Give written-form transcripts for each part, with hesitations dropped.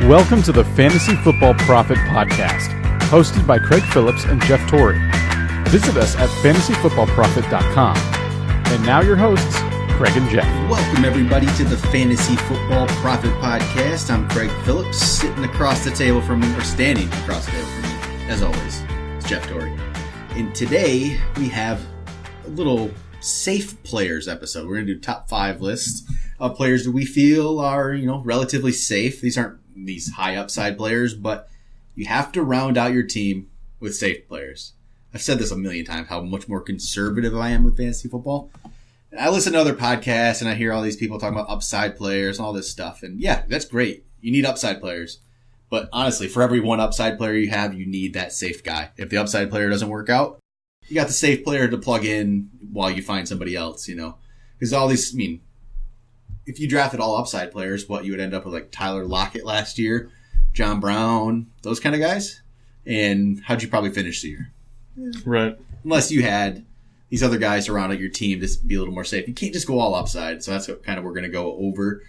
Welcome to the Fantasy Football Prophet Podcast, hosted by Craig Phillips and Jeff Torrey. Visit us at fantasyfootballprophet.com. And now your hosts, Craig and Jeff. Welcome everybody to the Fantasy Football Prophet Podcast. I'm Craig Phillips, sitting across the table from me, or standing across the table from me, as always, it's Jeff Torrey. And today we have a little safe players episode. We're going to do top 5 lists of players that we feel are, relatively safe. These aren't these high upside players, but you have to round out your team with safe players. I've said this a million times, how much more conservative I am with fantasy football. And I listen to other podcasts and I hear all these people talking about upside players and all this stuff. And yeah, that's great. You need upside players. But honestly, for every one upside player you have, you need that safe guy. If the upside player doesn't work out, you got the safe player to plug in while you find somebody else, Because all these, if you drafted all upside players, you would end up with like Tyler Lockett last year, John Brown, those kind of guys. And how'd you probably finish the year? Right. Unless you had these other guys around your team to be a little more safe. You can't just go all upside. So that's what kind of we're going to go over.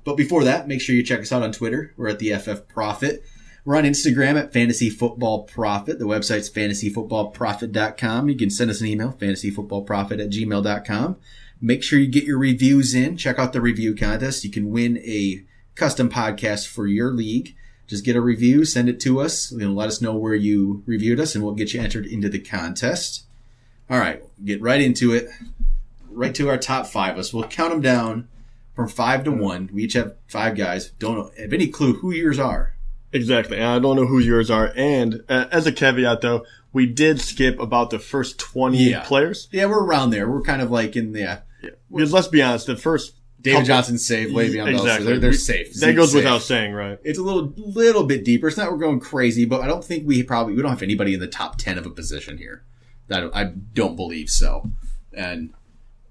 But before that, make sure you check us out on Twitter. We're at the FF Prophet. We're on Instagram at Fantasy Football Prophet. The website's fantasyfootballprophet.com. You can send us an email, fantasyfootballprophet@gmail.com. Make sure you get your reviews in. Check out the review contest. You can win a custom podcast for your league. Just get a review, send it to us. Let us know where you reviewed us, and we'll get you entered into the contest. All right, get right into it. Right to our top 5 list. We'll count them down from 5 to 1. We each have 5 guys. Don't have any clue who yours are. Exactly. I don't know who yours are. And as a caveat, though, we did skip about the first 20 players. Yeah, we're around there. We're kind of like in the... Yeah. Because let's be honest, the first... David Johnson's safe, Le'Veon Bell. So they're safe. That goes without saying, right? It's a little bit deeper. It's not we're going crazy, but I don't think we don't have anybody in the top 10 of a position here. I don't believe so. And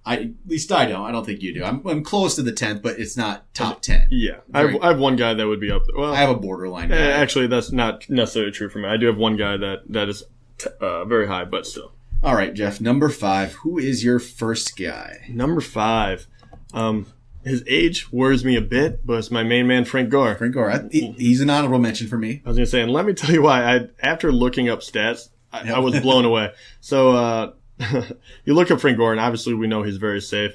at least I don't. I don't think you do. I'm close to the 10th, but it's not top 10. Yeah. I have one guy that would be up there. Well, I have a borderline guy. Actually, that's not necessarily true for me. I do have one guy that is very high, but still. All right, Jeff. Number 5. Who is your first guy? Number 5. His age worries me a bit, but it's my main man, Frank Gore. Frank Gore. He's an honorable mention for me. I was going to say, and let me tell you why. After looking up stats, I was blown away. So you look up Frank Gore, and obviously we know he's very safe.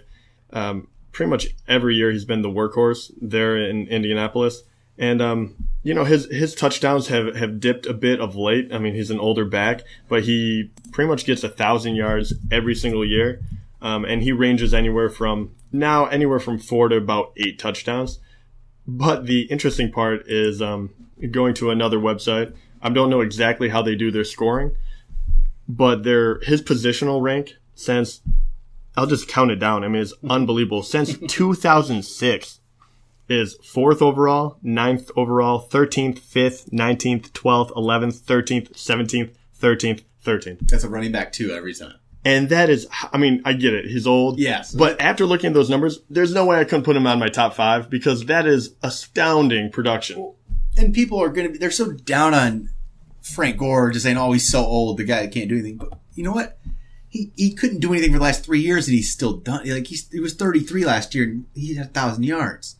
Pretty much every year he's been the workhorse there in Indianapolis. And, his touchdowns have dipped a bit of late. I mean, he's an older back, but he pretty much gets 1,000 yards every single year. And he ranges anywhere from 4 to about 8 touchdowns. But the interesting part is going to another website. I don't know exactly how they do their scoring, but his positional rank since, I'll just count it down. I mean, it's unbelievable. Since 2006 is 4th overall, 9th overall, 13th, 5th, 19th, 12th, 11th, 13th, 17th, 13th, 13th. That's a running back too every time. And that is, I get it. He's old. Yes. But after looking at those numbers, there's no way I couldn't put him on my top 5 because that is astounding production. And people are they're so down on Frank Gore, just saying, oh, he's so old, the guy that can't do anything. But you know what? He couldn't do anything for the last 3 years and he's still done. Like he was 33 last year and he had 1,000 yards.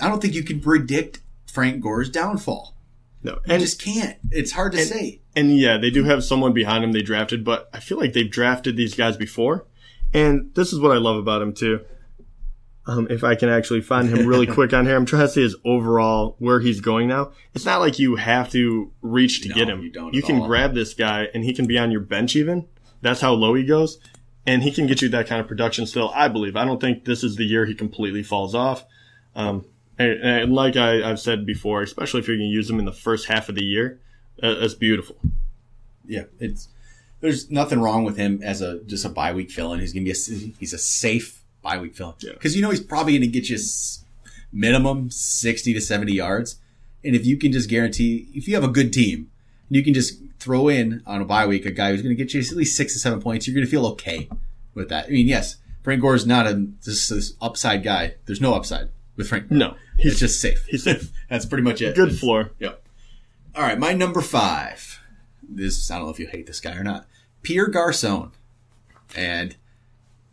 I don't think you can predict Frank Gore's downfall. No. You just can't. It's hard to say. And yeah, they do have someone behind him they drafted, but I feel like they've drafted these guys before. And this is what I love about him too. If I can actually find him really quick on here, I'm trying to see his overall, where he's going now. It's not like you have to reach to get him. You can grab this guy and he can be on your bench even. That's how low he goes. And he can get you that kind of production still, I believe. I don't think this is the year he completely falls off. And like I've said before, especially if you're going to use him in the first half of the year, it's beautiful. Yeah, there's nothing wrong with him as just a bye week fill-in. He's a safe bye week fill-in because he's probably going to get you minimum 60 to 70 yards. And if you can just guarantee, if you have a good team, you can just throw in on a bye week a guy who's going to get you at least 6 to 7 points, you're going to feel okay with that. I mean, yes, Frank Gore is not this upside guy. There's no upside with Frank Gore. No, he's just safe. He's safe. That's pretty much it. Good floor. Yep. All right, my number 5. I don't know if you hate this guy or not. Pierre Garçon. And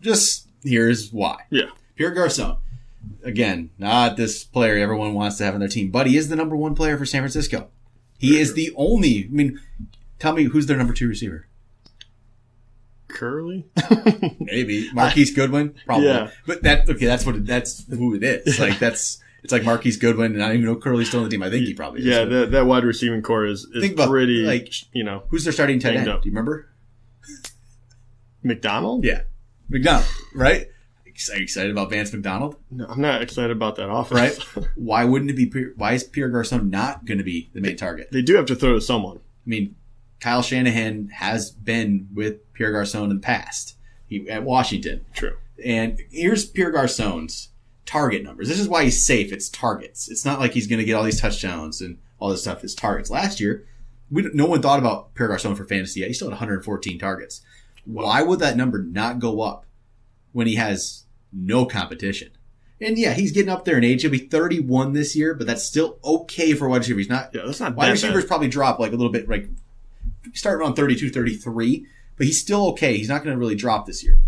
just here's why. Yeah. Pierre Garçon. again, not this player everyone wants to have on their team, but he is the number 1 player for San Francisco. He is the only. I mean, tell me who's their number 2 receiver? Curly? Maybe Marquise Goodwin, probably. Yeah. But that's who it is. Like it's like Marquise Goodwin, and I don't even know Curly's still on the team. I think he probably is. Yeah, that wide receiving core is pretty, like, who's their starting tight end? up. Do you remember? McDonald? Yeah, McDonald. Right? Are you excited about Vance McDonald? No, I'm not excited about that offense. Right? Why wouldn't it be? Why is Pierre Garçon not going to be the main target? They do have to throw to someone. I mean, Kyle Shanahan has been with Pierre Garçon in the past at Washington. True. And here's Pierre Garçon's target numbers. This is why he's safe. It's targets. It's not like he's going to get all these touchdowns and all this stuff. It's targets. Last year, no one thought about Pierre Garçon for fantasy yet. He still had 114 targets. Why would that number not go up when he has no competition? And yeah, he's getting up there in age. He'll be 31 this year, but that's still okay for a wide receiver. He's not. Yeah, that's not wide bad. Receivers probably drop like a little bit, like start around 32, 33, but he's still okay. He's not going to really drop this year.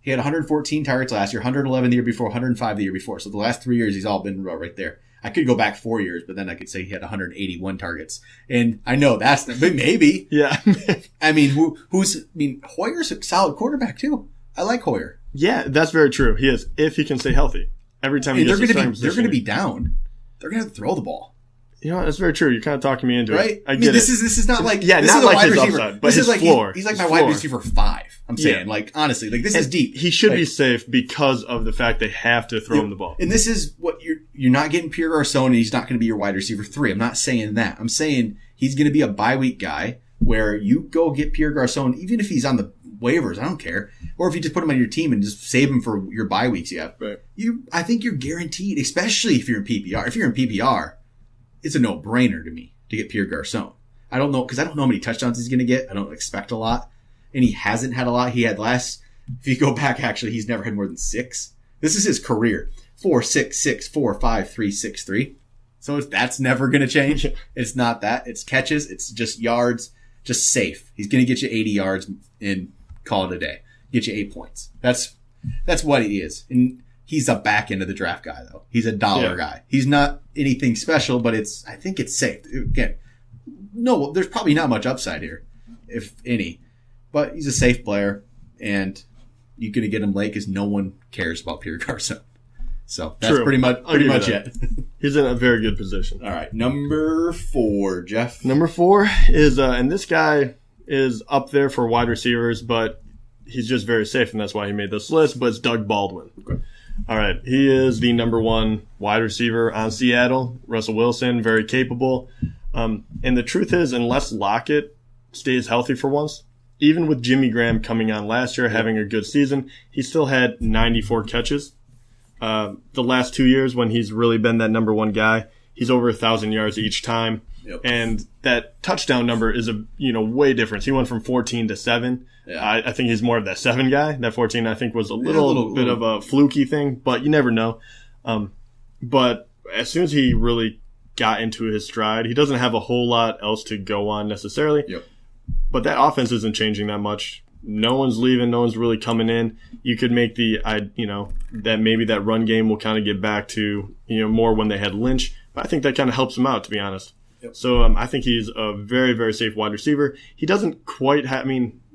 He had 114 targets last year, 111 the year before, 105 the year before. So the last 3 years, he's all been right there. I could go back 4 years, but then I could say he had 181 targets. And I know but maybe. Yeah. I mean, Hoyer's a solid quarterback too. I like Hoyer. Yeah, that's very true. He is, if he can stay healthy. Every time they're going to be down. They're going to throw the ball. You know, that's very true. You're kind of talking me into it. I get this it. This is not like this not is like his receiver. Upside, but his like floor. He's like my wide receiver 5. I'm saying, like honestly, like this is deep. He should be safe because of the fact they have to throw him the ball. And this is what you're not getting Pierre Garçon, and he's not going to be your wide receiver 3. I'm not saying that. I'm saying he's going to be a bye week guy where you go get Pierre Garçon, even if he's on the waivers. I don't care. Or if you just put him on your team and just save him for your bye weeks you have. Right. I think you're guaranteed, especially if you're in PPR. If you're in PPR, it's a no-brainer to me to get Pierre Garçon. I don't know, because I don't know how many touchdowns he's going to get. I don't expect a lot. And he hasn't had a lot. He had if you go back, actually, he's never had more than 6. This is his career. 4, 6, 6, 4, 5, 3, 6, 3. So that's never going to change. It's not that. It's catches. It's just yards. Just safe. He's going to get you 80 yards and call it a day. Get you 8 points. That's what he is. And he's a back end of the draft guy, though. He's a dollar guy. He's not anything special, but I think it's safe. Again, no, there's probably not much upside here, if any. But he's a safe player, and you're going to get him late because no one cares about Pierre Garçon. So that's True. pretty much it. He's in a very good position. All right, number 4, Jeff. Number 4 is, and this guy is up there for wide receivers, but he's just very safe, and that's why he made this list. But it's Doug Baldwin. Okay. All right, he is the number 1 wide receiver on Seattle. Russell Wilson, very capable. And the truth is, unless Lockett stays healthy for once, even with Jimmy Graham coming on last year, having a good season, he still had 94 catches. The last 2 years when he's really been that number 1 guy, he's over 1,000 yards each time. Yep. And that touchdown number is way different. He went from 14 to 7. Yeah. I think he's more of that 7 guy. That 14, I think, was a little bit of a fluky thing, but you never know. But as soon as he really got into his stride, he doesn't have a whole lot else to go on necessarily. Yep. But that offense isn't changing that much. No one's leaving. No one's really coming in. You could make that maybe that run game will kind of get back to, more when they had Lynch. But I think that kind of helps him out, to be honest. Yep. So I think he's a very, very safe wide receiver. He doesn't quite have,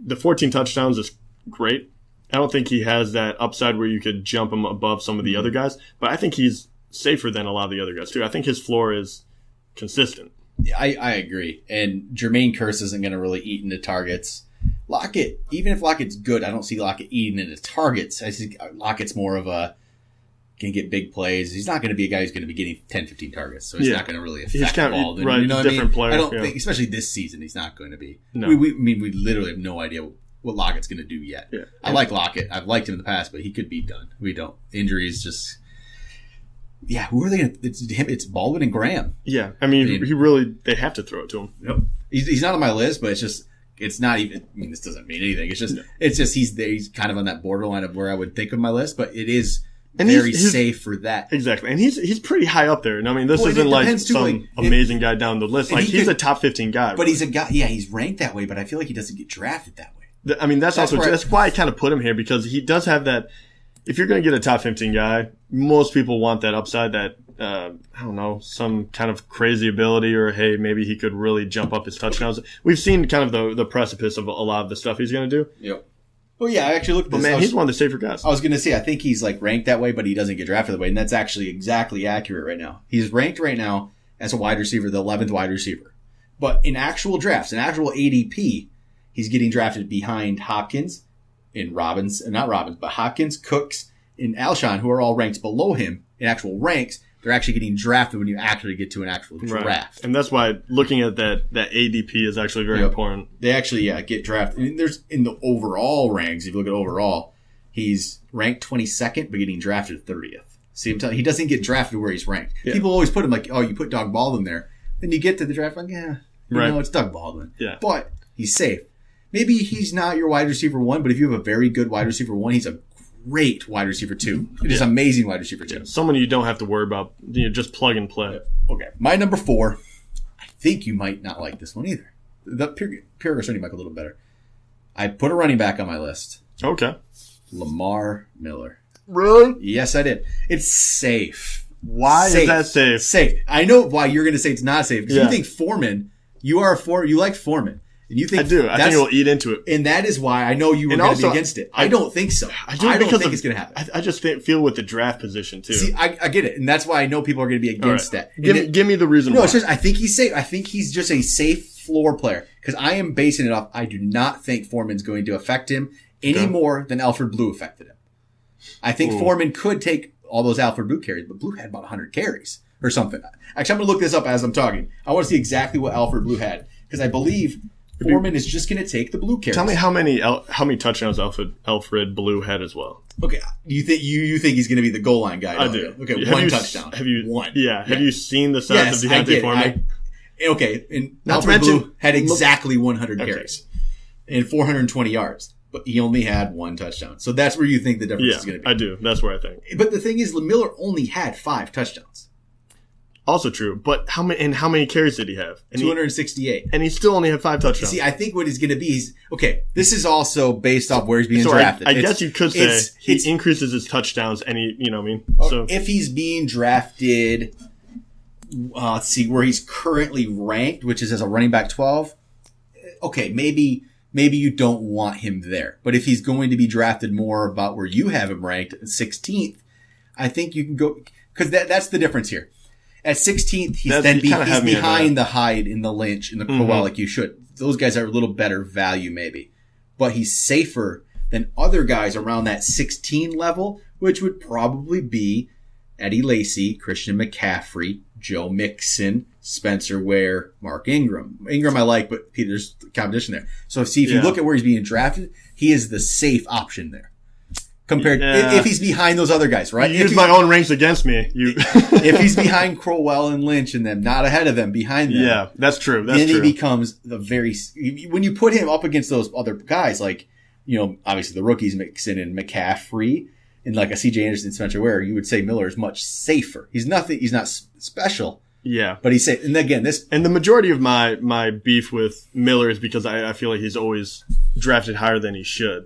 the 14 touchdowns is great. I don't think he has that upside where you could jump him above some of the other guys. But I think he's safer than a lot of the other guys, too. I think his floor is consistent. I agree. And Jermaine Kearse isn't going to really eat into targets. Lockett, even if Lockett's good, I don't see Lockett eating into targets. I see Lockett's more of a can get big plays. He's not going to be a guy who's going to be getting 10, 15 targets, so it's not going to really affect the ball. Right, you know what different I mean? player. I don't think, especially this season, he's not going to be. No. We literally have no idea what Lockett's going to do yet. Yeah. I like Lockett. I've liked him in the past, but he could be done. We don't. Injuries just. Yeah, who are they going to? It's him. It's Baldwin and Graham. Yeah, they have to throw it to him. Yep. He's not on my list, but it's not even. This doesn't mean anything. It's just he's kind of on that borderline of where I would think of my list, but it is very safe for that. Exactly, and he's pretty high up there. And this isn't like some amazing guy down the list. Like he's a top 15 guy. But he's a guy. Yeah, he's ranked that way, but I feel like he doesn't get drafted that way. That's why I kind of put him here, because he does have that. if you're going to get a top 15 guy, most people want that upside, that, I don't know, some kind of crazy ability, or, hey, maybe he could really jump up his touchdowns. We've seen kind of the precipice of a lot of the stuff he's going to do. Yep. Oh, yeah, I actually looked at this. But, man, he's one of the safer guys. I was going to say, I think he's, like, ranked that way, but he doesn't get drafted that way, and that's actually exactly accurate right now. He's ranked right now as a wide receiver, the 11th wide receiver. But in actual drafts, in actual ADP, he's getting drafted behind Hopkins and Hopkins, Cooks, and Alshon, who are all ranked below him in actual ranks. They're actually getting drafted when you actually get to an actual draft. Right. And that's why looking at that ADP is actually very important. They actually get drafted. I mean, there's in the overall ranks, if you look at overall, he's ranked 22nd, but getting drafted 30th. See, he doesn't get drafted where he's ranked. Yeah. People always put him like, oh, you put Doug Baldwin there. Then you get to the draft, like, yeah, it's Doug Baldwin. Yeah. But he's safe. Maybe he's not your wide receiver 1, but if you have a very good wide receiver 1, he's a great wide receiver 2. Just amazing wide receiver 2. Someone you don't have to worry about. Just plug and play. Okay. My number 4, I think you might not like this one either. The Pure running back a little better. I put a running back on my list. Okay. Lamar Miller. Really? Yes, I did. It's safe. Why is that safe? Safe. I know why you're going to say it's not safe. Because you think Foreman, you like Foreman. And you think I do. I think it'll eat into it. And that is why I know you were going to be against it. I don't think so. I don't think it's going to happen. I just feel with the draft position, too. See, I get it. And that's why I know people are going to be against that. Give me the reason why. No, it's just, I think he's safe. I think he's just a safe floor player. Because I am basing it off, I do not think Foreman's going to affect him any more than Alfred Blue affected him. I think Foreman could take all those Alfred Blue carries, but Blue had about 100 carries or something. Actually, I'm going to look this up as I'm talking. I want to see exactly what Alfred Blue had. Because I believe Foreman is just going to take the Blue carries. Tell me how many touchdowns Alfred Blue had as well. Okay, you think he's going to be the goal line guy? I do. Okay, one touchdown. One. Yeah. Have you seen the stats of Deontay Foreman? Okay, and Alfred Blue had exactly 100 carries and 420 yards, but he only had one touchdown. So that's where you think the difference is going to be. I do. That's where I think. But the thing is, Miller only had 5 touchdowns. Also true, but how many carries did he have? 268. And he still only had 5 touchdowns. See, I think what he's going to be is, this is also based off where he's being drafted. I guess you could say he increases his touchdowns and So if he's being drafted, let's see where he's currently ranked, which is as a running back 12. Okay, maybe you don't want him there. But if he's going to be drafted more about where you have him ranked, 16th, I think you can go, because that's the difference here. At 16th, he's behind the Hyde and the Lynch and the Crowell like you should. Those guys are a little better value maybe. But he's safer than other guys around that 16 level, which would probably be Eddie Lacy, Christian McCaffrey, Joe Mixon, Spencer Ware, Mark Ingram. Ingram I like, but there's competition there. So see, if you look at where he's being drafted, he is the safe option there. Compared if he's behind those other guys, right? You use my own ranks against me. If he's behind Crowell and Lynch and them, not ahead of them, behind them. Yeah, that's true. Then he becomes when you put him up against those other guys, like, obviously the rookies, Mixon and McCaffrey, and like a CJ Anderson, Spencer Ware, you would say Miller is much safer. He's not special. Yeah. But he's safe. And again, and the majority of my beef with Miller is because I feel like he's always drafted higher than he should.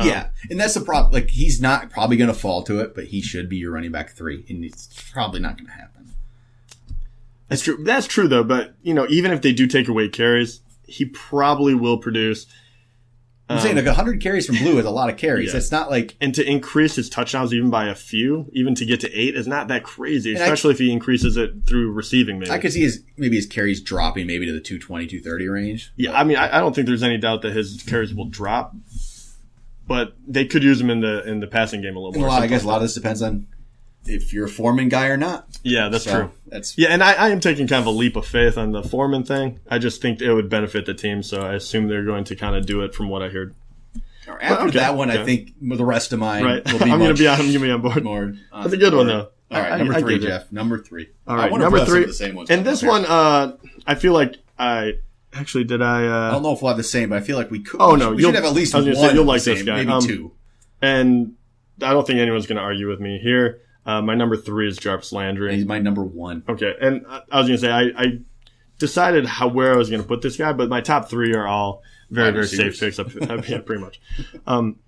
Yeah. And that's the problem. Like, he's not probably going to fall to it, but he should be your running back 3. And it's probably not going to happen. That's true. That's true though. But, even if they do take away carries, he probably will produce. I'm saying like 100 carries from Blue is a lot of carries. That's not like... And to increase his touchdowns even by a few, even to get to 8 is not that crazy, especially if he increases it through receiving maybe. I could see his carries dropping maybe to the 220, 230 range. Yeah, I mean, I don't think there's any doubt that his carries will drop, but they could use him in the passing game a little more. I guess a lot of this depends on if you're a Foreman guy or not. Yeah, that's true. And I am taking kind of a leap of faith on the Foreman thing. I just think it would benefit the team, so I assume they're going to kind of do it from what I heard. After that one, I think the rest of mine will be I'm going to be on board. That's a good one, though. All right, number 3, Jeff. Number 3. All right, number 3. The same ones and this one, I feel like I don't know if we'll have the same, but I feel like we could. Oh, no. We should have at least one. You'll like this guy. Maybe 2. And I don't think anyone's going to argue with me here. My number 3 is Jarvis Landry. And he's my number 1. Okay, and I was going to say, I decided where I was going to put this guy, but my top 3 are all very, very safe picks up. Yeah, pretty much.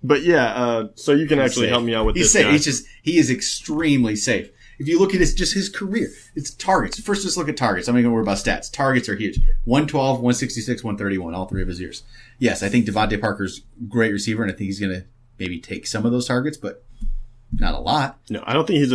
But yeah, so you can actually help me out with He's this safe. guy. He is extremely safe. If you look at his career, it's targets. First, just look at targets. I'm not going to worry about stats. Targets are huge. 112, 166, 131, all 3 of his years. Yes, I think Devontae Parker's a great receiver, and I think he's going to maybe take some of those targets, but not a lot. No, I don't think he's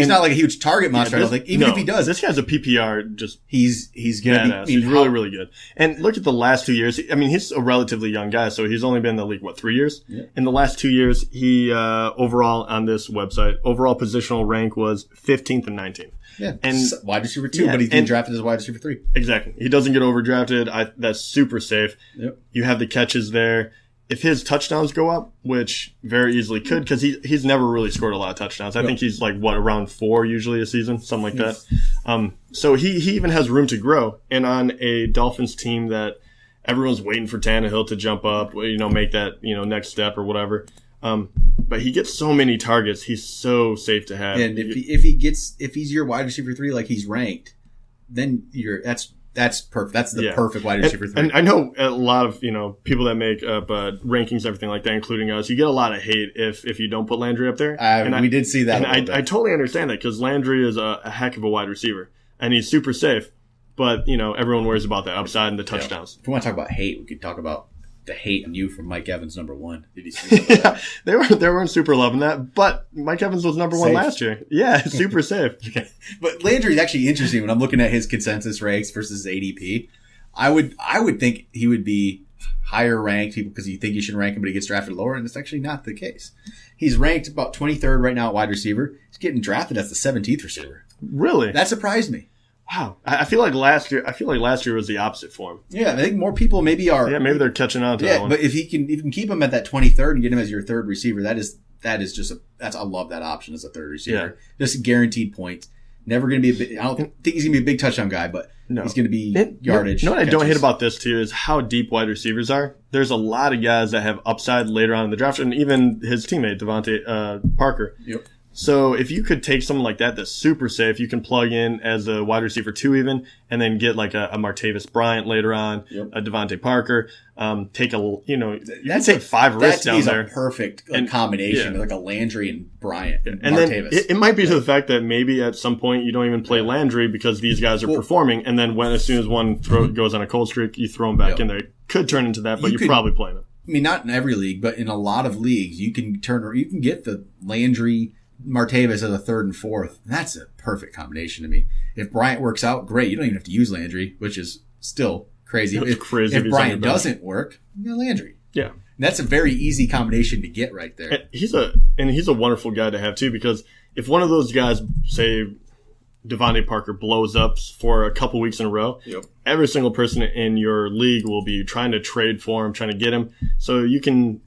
not like a huge target monster. I don't think. Even if he does, this guy's a PPR. Just he's going to be. He's really, really good. And look at the last 2 years. I mean, he's a relatively young guy, so he's only been in the league 3 years. Yeah. In the last 2 years, he overall on this website, overall positional rank was 15th and 19th. Yeah, and wide receiver 2, but he's being drafted as a wide receiver 3. Exactly. He doesn't get overdrafted. That's super safe. Yep. You have the catches there. If his touchdowns go up, which very easily could, because he's never really scored a lot of touchdowns. I think he's around 4 usually a season, something like that. So he even has room to grow. And on a Dolphins team that everyone's waiting for Tannehill to jump up, make that, next step or whatever. But he gets so many targets. He's so safe to have. And if he's your wide receiver 3, like he's ranked, then that's perfect. That's the perfect wide receiver 3. And I know a lot of, people that make up rankings, everything like that, including us, you get a lot of hate if you don't put Landry up there. We did see that. And I totally understand that because Landry is a heck of a wide receiver and he's super safe. But, everyone worries about the upside and the touchdowns. If we want to talk about hate, we could talk about the hate on you from Mike Evans, number 1. Did you see that? They weren't super loving that, but Mike Evans was number 1 last year. Yeah, super safe. Okay. But Landry is actually interesting when I'm looking at his consensus ranks versus ADP. I would think he would be higher ranked because you think you should rank him, but he gets drafted lower, and it's actually not the case. He's ranked about 23rd right now at wide receiver. He's getting drafted as the 17th receiver. Really? That surprised me. Wow. I feel like last year was the opposite for him. Yeah, I think more people maybe are. Yeah, maybe they're catching on to that one. But if you can keep him at that 23rd and get him as your 3rd receiver, that is just I love that option as a 3rd receiver. Yeah. Just guaranteed points. Never going to be I don't think he's going to be a big touchdown guy, but he's going to be yardage. You know what I don't hate about this too is how deep wide receivers are. There's a lot of guys that have upside later on in the draft, and even his teammate Devontae Parker. Yep. So if you could take someone like that that's super safe, you can plug in as a wide receiver 2 even, and then get like a Martavis Bryant later on, a Devontae Parker. Take you can take 5 risks down there. That's a perfect combination, like a Landry and Bryant and Martavis. Then it might be to the fact that maybe at some point you don't even play Landry because these guys are performing, and then as soon as one goes on a cold streak, you throw them back in there. It could turn into that, but you're probably playing them. I mean, not in every league, but in a lot of leagues, you can get the Landry Martavis as a 3rd and 4th. That's a perfect combination to me. If Bryant works out, great. You don't even have to use Landry, which is still crazy. If Bryant doesn't work, you got Landry. Yeah. And that's a very easy combination to get right there. And he's a wonderful guy to have too, because if one of those guys, say Devontae Parker, blows up for a couple weeks in a row, every single person in your league will be trying to trade for him, trying to get him. So you can,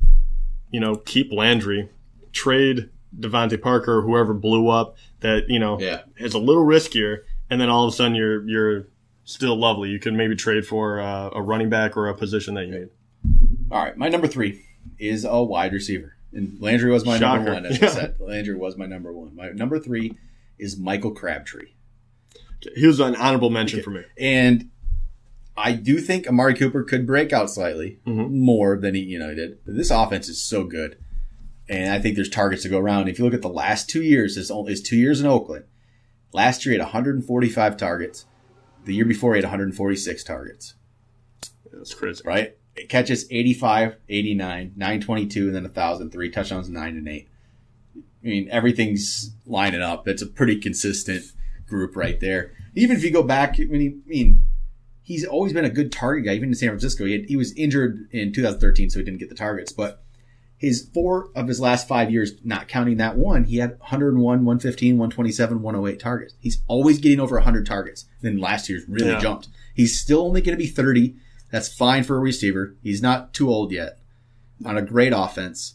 keep Landry, trade Devontae Parker or whoever blew up that, is a little riskier, and then all of a sudden you're still lovely. You can maybe trade for a running back or a position that you need. All right, my number 3 is a wide receiver. And Landry was my number 1, as I said. Landry was my number 1. My number 3 is Michael Crabtree. He was an honorable mention for me. And I do think Amari Cooper could break out slightly more than he did. But this offense is so good. And I think there's targets to go around. If you look at the last 2 years, his 2 years in Oakland. Last year he had 145 targets. The year before he had 146 targets. That's crazy. Right? It catches 85, 89, 922, and then 1,000, 3 touchdowns, 9 and 8. I mean, everything's lining up. It's a pretty consistent group right there. Even if you go back, he's always been a good target guy, even in San Francisco. He was injured in 2013, so he didn't get the targets. But his 4 of his last 5 years, not counting that one, he had 101, 115, 127, 108 targets. He's always getting over 100 targets. Then last year's really jumped. He's still only going to be 30. That's fine for a receiver. He's not too old yet. On a great offense,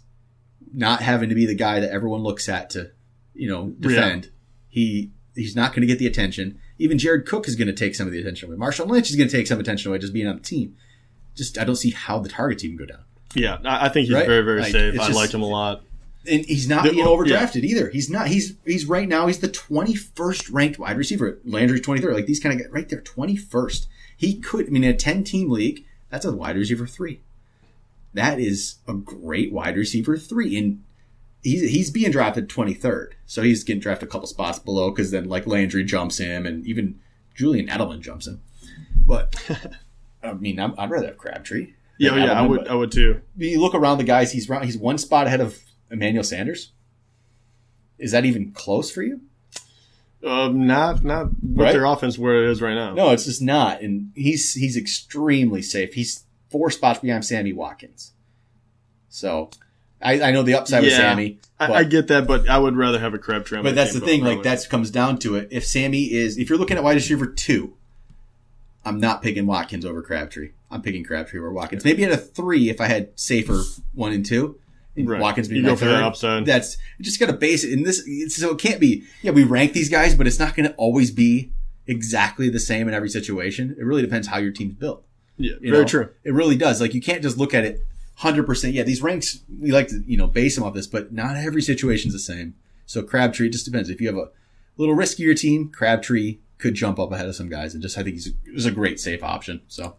not having to be the guy that everyone looks at to, defend. Yeah. He's not going to get the attention. Even Jared Cook is going to take some of the attention away. Marshawn Lynch is going to take some attention away just being on the team. I don't see how the targets even go down. Yeah, I think he's very, very safe. I like him a lot. And he's not being overdrafted either. He's not. He's right now, he's the 21st ranked wide receiver. Landry's 23rd. Like these kind of guys right there, 21st. He could, in a 10-team league, that's a wide receiver 3. that is a great wide receiver 3. And he's being drafted 23rd. So he's getting drafted a couple spots below because then like Landry jumps him and even Julian Edelman jumps him. But I mean, I'd rather have Crabtree. Yeah, Edelman, I would too. You look around the guys, he's one spot ahead of Emmanuel Sanders. Is that even close for you? Not with right? their offense where it is right now. No, it's just not. And he's extremely safe. He's 4 spots behind Sammy Watkins. So I know the upside with Sammy. I get that, but I would rather have a Crabtree. But that's the thing. Like that comes down to it. If you're looking at wide receiver 2, I'm not picking Watkins over Crabtree. I'm picking Crabtree over Watkins. Maybe at a 3 if I had safer 1 and 2. Right. Watkins being you my go for third. that upside. That's you just got to base it in this. So it can't be. Yeah, we rank these guys, but it's not going to always be exactly the same in every situation. It really depends how your team's built. Yeah, very true. It really does. Like you can't just look at it 100%. Yeah, these ranks we like to base them off this, but not every situation's the same. So Crabtree, it just depends. If you have a little riskier team, Crabtree could jump up ahead of some guys, and I think he's a great safe option. So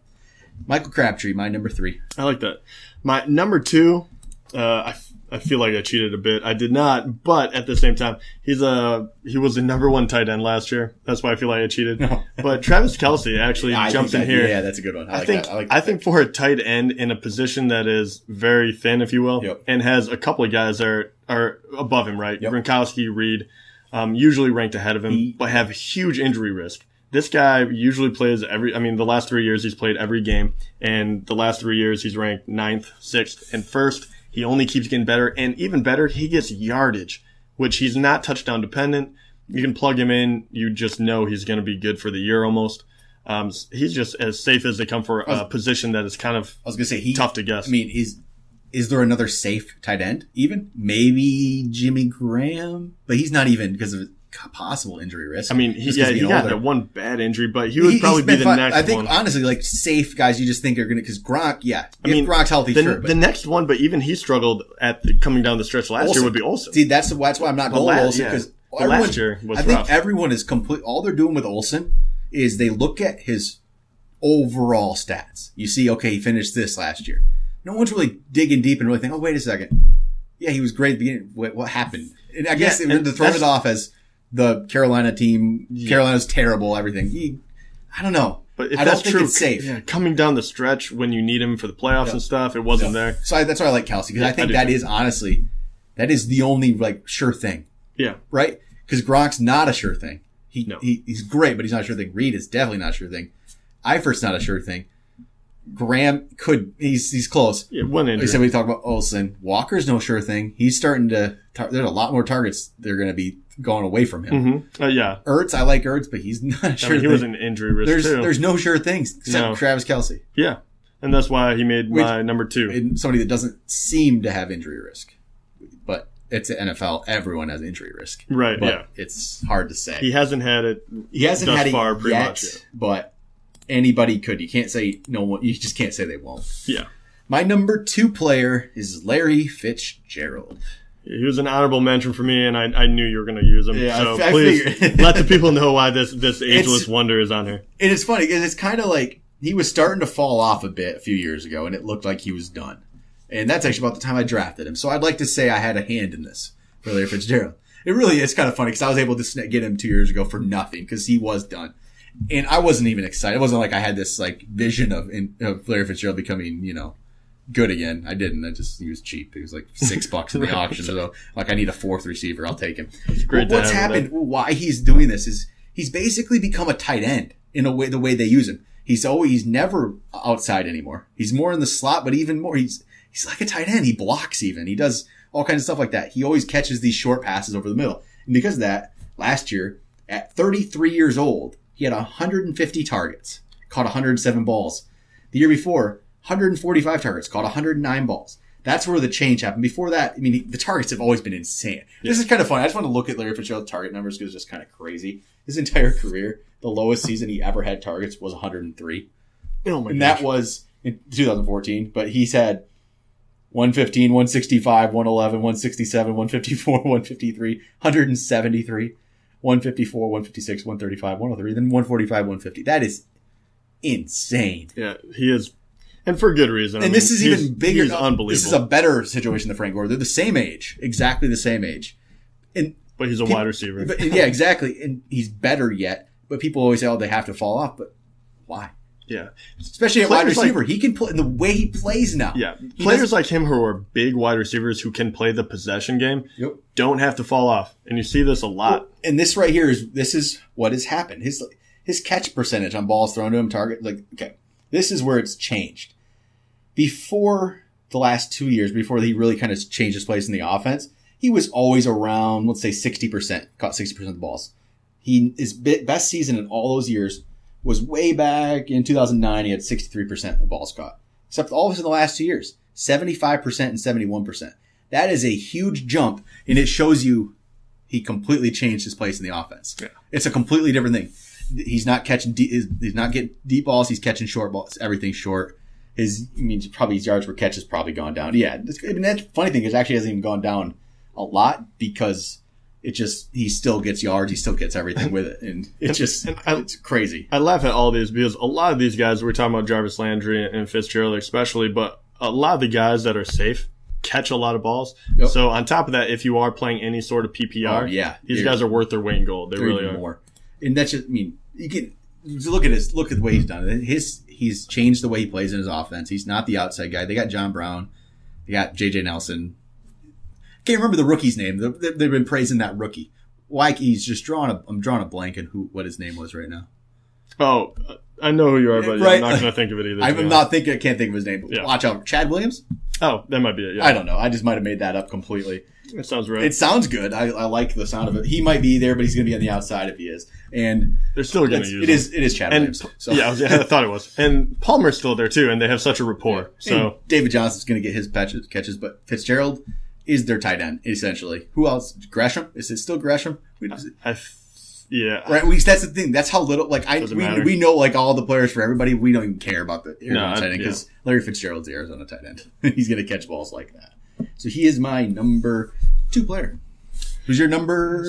Michael Crabtree, my number 3. I like that. My number 2. I feel like I cheated a bit. I did not, but at the same time, he was the number 1 tight end last year. That's why I feel like I cheated. No. But Travis Kelce actually jumps in here. Yeah, that's a good one. I think for a tight end in a position that is very thin, if you will, yep. and has a couple of guys that are above him, right? Yep. Gronkowski, Reed, usually ranked ahead of him, but have huge injury risk. This guy usually plays the last 3 years he's played every game, and the last 3 years he's ranked 9th, 6th, and 1st. He only keeps getting better, and even better, he gets yardage, which he's not touchdown dependent. You can plug him in. You just know he's going to be good for the year almost. He's just as safe as they come for a position that is kind of tough to guess. I mean, is there another safe tight end even? Maybe Jimmy Graham, but he's not even because of possible injury risk. I mean, he got that one bad injury, but he would probably be the next one. I think, honestly, like safe guys you just think are going to, because Gronk, Gronk's healthy, sure. The next one, but even he struggled coming down the stretch last year would be Olsen. See, that's why I'm not going with Olsen, because last year was rough. I think everyone is complete. All they're doing with Olsen is they look at his overall stats. You see, okay, he finished this last year. No one's really digging deep and really thinking, oh, wait a second. Yeah, he was great at the beginning. What happened? And I guess they're throwing it off as the Carolina team. Carolina's terrible, everything. I don't know. But if I that's don't think true, it's safe. Coming down the stretch when you need him for the playoffs and stuff, it wasn't there. So that's why I like Kelce, because I think that is honestly, that is the only sure thing. Yeah. Right? Because Gronk's not a sure thing. He's great, but he's not a sure thing. Reed is definitely not a sure thing. Eifert's not a sure thing. Graham he's close. Yeah, one injury. Like I said, we talk about Olsen. Walker's no sure thing. He's starting to, there's a lot more targets that are going to be going away from him. Mm-hmm. Ertz, I like Ertz, but he's not a sure thing. He was an injury risk too. There's no sure things except Travis Kelce. Yeah. And that's why he made my number 2. And somebody that doesn't seem to have injury risk. But it's the NFL. Everyone has injury risk. Right, but it's hard to say. He hasn't had it yet, but anybody could. You can't say no one. You just can't say they won't. Yeah. My number 2 player is Larry Fitzgerald. He was an honorable mention for me, and I knew you were going to use him. Yeah, so please let the people know why this ageless wonder is on here. And it's funny because it's kind of like he was starting to fall off a bit a few years ago, and it looked like he was done. And that's actually about the time I drafted him. So I'd like to say I had a hand in this for Larry Fitzgerald. It really is kind of funny because I was able to get him 2 years ago for nothing because he was done. And I wasn't even excited. It wasn't like I had this vision of Larry Fitzgerald becoming, good again. I didn't. He was cheap. He was like $6 in the auction. So I need a 4th receiver. I'll take him. It's great. What's happened? Why he's doing this is he's basically become a tight end in a way, the way they use him. He's never outside anymore. He's more in the slot, but even more, he's like a tight end. He blocks even. He does all kinds of stuff like that. He always catches these short passes over the middle. And because of that, last year, at 33 years old, he had 150 targets, caught 107 balls. The year before, 145 targets, caught 109 balls. That's where the change happened. Before that, the targets have always been insane. This is kind of fun. I just want to look at Larry Fitzgerald's target numbers because it's just kind of crazy. His entire career, the lowest season he ever had targets was 103. Oh my gosh. And that was in 2014. But he's had 115, 165, 111, 167, 154, 153, 173, 154, 156, 135, 103, then 145, 150. That is insane. Yeah, he is. And for good reason. And this is even bigger. He's unbelievable. This is a better situation than Frank Gore. They're the same age, exactly the same age. But he's a wide receiver. Yeah, exactly. And he's better yet. But people always say, oh, they have to fall off. But why? Yeah. Especially at wide receiver. He can play the way he plays now. Yeah. Players like him who are big wide receivers who can play the possession game don't have to fall off. And you see this a lot. Well, and this right here is what has happened. His catch percentage on balls thrown to him, this is where it's changed. Before the last 2 years, before he really kind of changed his place in the offense, he was always around, let's say 60%, caught 60% of the balls. His best season in all those years was way back in 2009. He had 63% of the balls caught. Except all of the last 2 years, 75% and 71%. That is a huge jump, and it shows you he completely changed his place in the offense. Yeah. It's a completely different thing. He's not catching he's not getting deep balls. He's catching short balls. Everything's short. His yards per catch has probably gone down. Yeah. That funny thing is actually hasn't even gone down a lot because he still gets yards. He still gets everything with it. And it's crazy. I laugh at all these because a lot of these guys, we're talking about Jarvis Landry and Fitzgerald especially, but a lot of the guys that are safe catch a lot of balls. Yep. So on top of that, if you are playing any sort of PPR, these guys are worth their weight in gold. They really are. More. And that's just, you can look at the way he's done it. He's changed the way he plays in his offense. He's not the outside guy. They got John Brown. They got JJ Nelson. Can't remember the rookie's name. They've been praising that rookie. Why he's just I'm drawing a blank on what his name was right now. Oh, I know who you are, but I'm not going to think of it either. I can't think of his name. But watch out. Chad Williams? Oh, that might be it. Yeah. I don't know. I just might have made that up completely. It sounds right. It sounds good. I like the sound of it. He might be there, but he's going to be on the outside if he is. And they're still going to use him. It is Chad Williams. So. Yeah, I thought it was. And Palmer's still there too, and they have such a rapport. Yeah. So David Johnson's going to get his catches, but Fitzgerald is their tight end essentially. Who else? Gresham? Is it still Gresham? Yeah. Right. At least that's the thing. That's how little. We know all the players for everybody. We don't even care about the Arizona tight end because Larry Fitzgerald's the Arizona tight end. He's going to catch balls like that. So he is my number 2 player. Who's your number?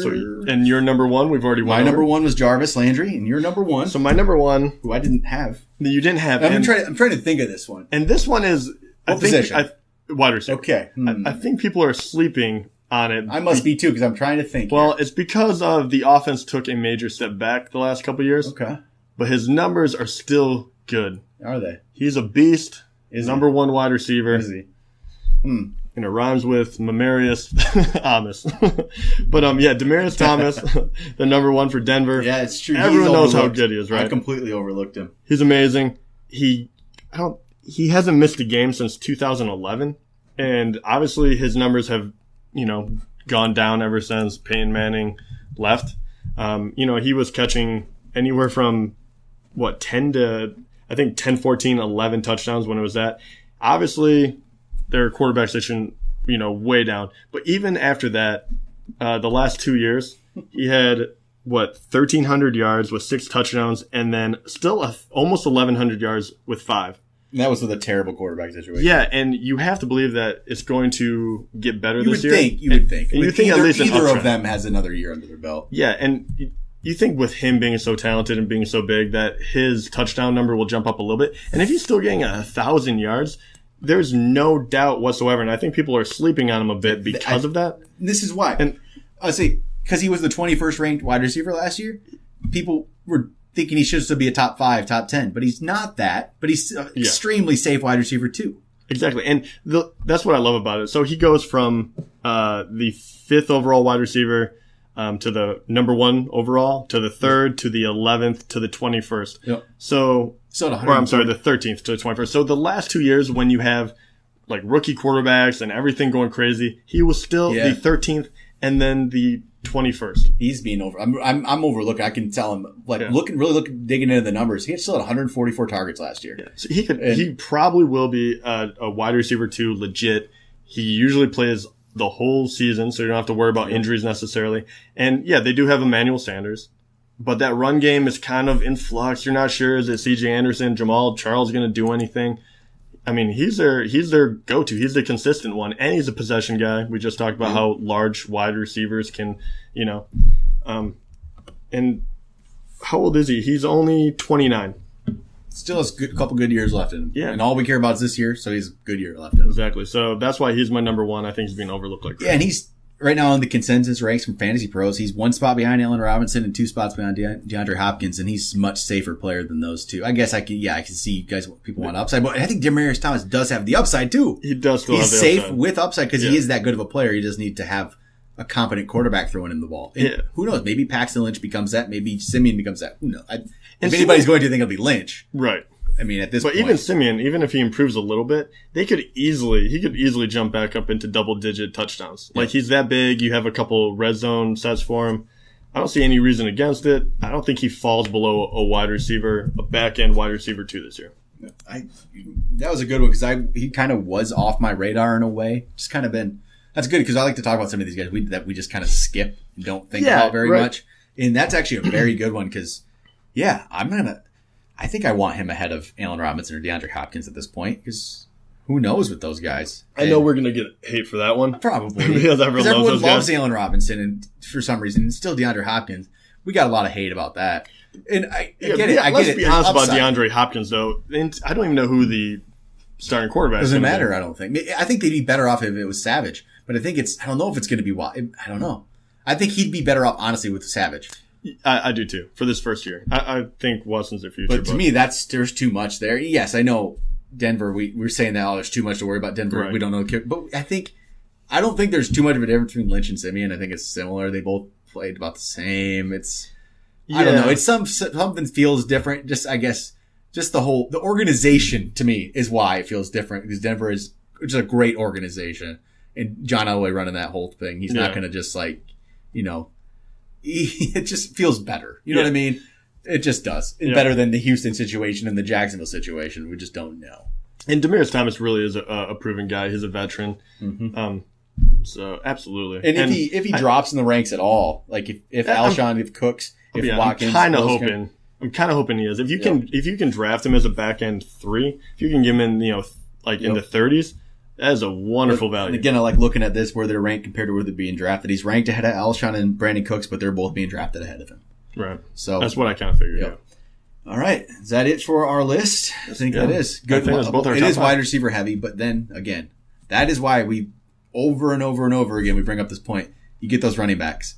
And your number 1, we've already won. My number 1 was Jarvis Landry, and your number 1. So my number 1, who I didn't have. You didn't have. I'm trying to think of this one. And this one is what position? Wide receiver. Okay. I think people are sleeping on it. I must be too because I'm trying to think. Well, it's because of the offense took a major step back the last couple of years. Okay. But his numbers are still good. Are they? He's a beast. Number 1 wide receiver. Is he? And it rhymes with Mamarius Thomas. But Demaryius Thomas, the number 1 for Denver. Yeah, it's true. Everyone knows how good he is, right? I completely overlooked him. He's amazing. He hasn't missed a game since 2011, and obviously his numbers have gone down ever since Peyton Manning left. He was catching anywhere from 10 to I think 10, 14, 11 touchdowns when it was that. Obviously, their quarterback situation, way down. But even after that, the last 2 years, he had 1,300 yards with 6 touchdowns, and then still almost 1,100 yards with 5. And that was with a terrible quarterback situation. Yeah, and you have to believe that it's going to get better this year. You would think. And you think at least either of them has another year under their belt. Yeah, and you think with him being so talented and being so big that his touchdown number will jump up a little bit. And if he's still getting 1,000 yards, there's no doubt whatsoever. And I think people are sleeping on him a bit because of that. This is why. And I say, because he was the 21st ranked wide receiver last year, people were thinking he should still be a top 5, top 10, but he's not that. But he's an extremely safe wide receiver too. Exactly, and that's what I love about it. So he goes from the 5th overall wide receiver to the number 1 overall to the 3rd to the 11th to the 21st. Yep. The 13th to the 21st. So the last 2 years when you have rookie quarterbacks and everything going crazy, he was still the 13th and then the 21st. He's being over. I'm overlooking. I can tell him digging into the numbers. He had still had 144 targets last year. Yeah. So he probably will be a wide receiver too, legit. He usually plays the whole season, so you don't have to worry about injuries necessarily. And they do have Emmanuel Sanders, but that run game is kind of in flux. You're not sure, is it C.J. Anderson, Jamal Charles going to do anything? I mean, he's their go-to. He's the consistent one, and he's a possession guy. We just talked about how large wide receivers can, and how old is he? He's only 29. still has a couple good years left in him. Yeah. And all we care about is this year, so he's a good year left in him. Exactly. So that's why he's my number one. I think he's being overlooked like crazy. Yeah, and he's right now on the consensus ranks from Fantasy Pros. He's 1 spot behind Allen Robinson and 2 spots behind DeAndre Hopkins, and he's a much safer player than those two. I guess I can see you guys, people want upside, but I think Demaryius Thomas does have the upside too. He does still have the He's safe upside. with upside because he is that good of a player. He just needs to have a competent quarterback throwing him the ball. And who knows? Maybe Paxton Lynch becomes that. Maybe Simeon becomes that. Who knows? If anybody's going to think it'll be Lynch. Right. I mean, at this point. But even Simeon, even if he improves a little bit, he could easily jump back up into double-digit touchdowns. Like, he's that big. You have a couple red zone sets for him. I don't see any reason against it. I don't think he falls below a wide receiver, a back-end wide receiver 2 this year. That was a good one because he kind of was off my radar in a way. Just kind of been. That's good because I like to talk about some of these guys that we just kind of skip and don't think about very much. And that's actually a very good one because, I think I want him ahead of Allen Robinson or DeAndre Hopkins at this point because who knows with those guys. I know we're going to get hate for that one. Probably. Because everyone loves Allen Robinson and for some reason and still DeAndre Hopkins. We got a lot of hate about that. And I get it. Let's be honest about DeAndre Hopkins though. And I don't even know who the starting quarterback is. Doesn't matter, I don't think. I think they'd be better off if it was Savage. But I think I don't know if it's going to be I don't know. I think he'd be better off, honestly, with Savage. I do too, for this first year. I think Watson's their future. But to me, there's too much there. Yes, I know Denver, we're saying that, there's too much to worry about Denver. Right. We don't know. But I don't think there's too much of a difference between Lynch and Simeon. I think it's similar. They both played about the same. I don't know. It's something feels different. Just the organization to me is why it feels different because Denver is just a great organization. And John Elway running that whole thing. He's not going to just it just feels better. You know what I mean? It just does. It's better than the Houston situation and the Jacksonville situation. We just don't know. And Demaryius Thomas really is a proven guy. He's a veteran. Mm-hmm. So absolutely. And if he drops in the ranks at all, like if Alshon, if Cooks, if Watkins, I'm kind of hoping he is. If you can draft him as a back end 3, if you can give him in in the 30s. That is a wonderful value. And again, I like looking at this where they're ranked compared to where they're being drafted. He's ranked ahead of Alshon and Brandon Cooks, but they're both being drafted ahead of him. Right. So that's what I kind of figured. Yep. All right. Is that it for our list? I think that is good. It is wide receiver heavy, but then again, that is why we over and over and over again we bring up this point. You get those running backs.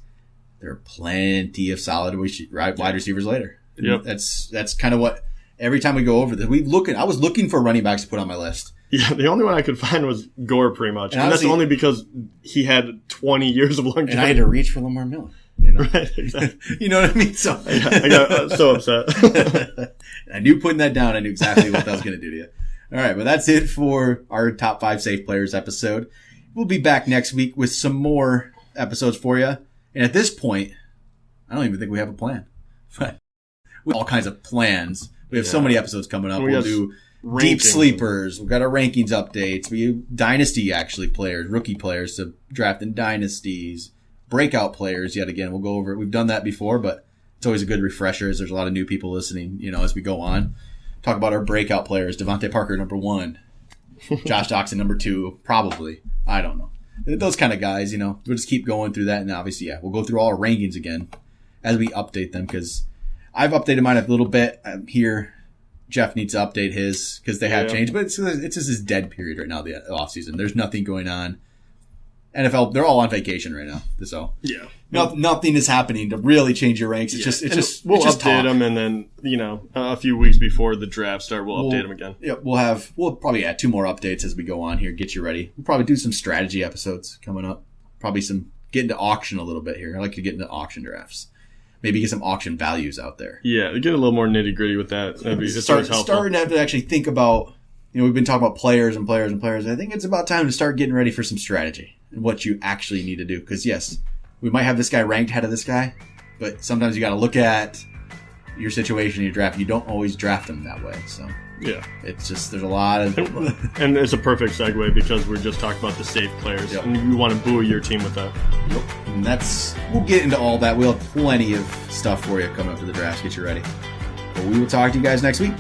There are plenty of solid wide receivers later. Yep. That's kind of what every time we go over this. I was looking for running backs to put on my list. Yeah, the only one I could find was Gore, pretty much. And that's only because he had 20 years of longevity. And I had to reach for Lamar Miller. You know? Right, exactly. You know what I mean? So I got so upset. I knew putting that down. I knew exactly what that was going to do to you. All right, but that's it for our top 5 safe players episode. We'll be back next week with some more episodes for you. And at this point, I don't even think we have a plan. But we have all kinds of plans. We have so many episodes coming up. We'll do deep sleepers. We've got our rankings updates. We have dynasty players, rookie players to draft in dynasties, breakout players. Yet again, we'll go over it. We've done that before, but it's always a good refresher as there's a lot of new people listening, as we go on. Talk about our breakout players. Devontae Parker, number 1. Josh Doctson, number 2. Probably. I don't know. Those kind of guys, we'll just keep going through that. And obviously, we'll go through all our rankings again as we update them because I've updated mine a little bit. I'm here. Jeff needs to update his because they have changed, but it's just this dead period right now, the off season. There's nothing going on. NFL, they're all on vacation right now. So nothing is happening to really change your ranks. We'll update them, and then a few weeks before the draft start, we'll update them again. Yeah, we'll probably add 2 more updates as we go on here. Get you ready. We'll probably do some strategy episodes coming up. Probably get into auction a little bit here. I like to get into auction drafts. Maybe get some auction values out there. Yeah, get a little more nitty gritty with that. Starting to have to actually think about, we've been talking about players and players and players. I think it's about time to start getting ready for some strategy and what you actually need to do. Because yes, we might have this guy ranked ahead of this guy, but sometimes you got to look at your situation in your draft. You don't always draft them that way. So yeah, it's just there's a lot of and it's a perfect segue because we're just talking about the safe players, and you want to buoy your team with that. Yep. And we'll get into all that. We'll have plenty of stuff for you coming up to the draft. Get you ready. But we will talk to you guys next week.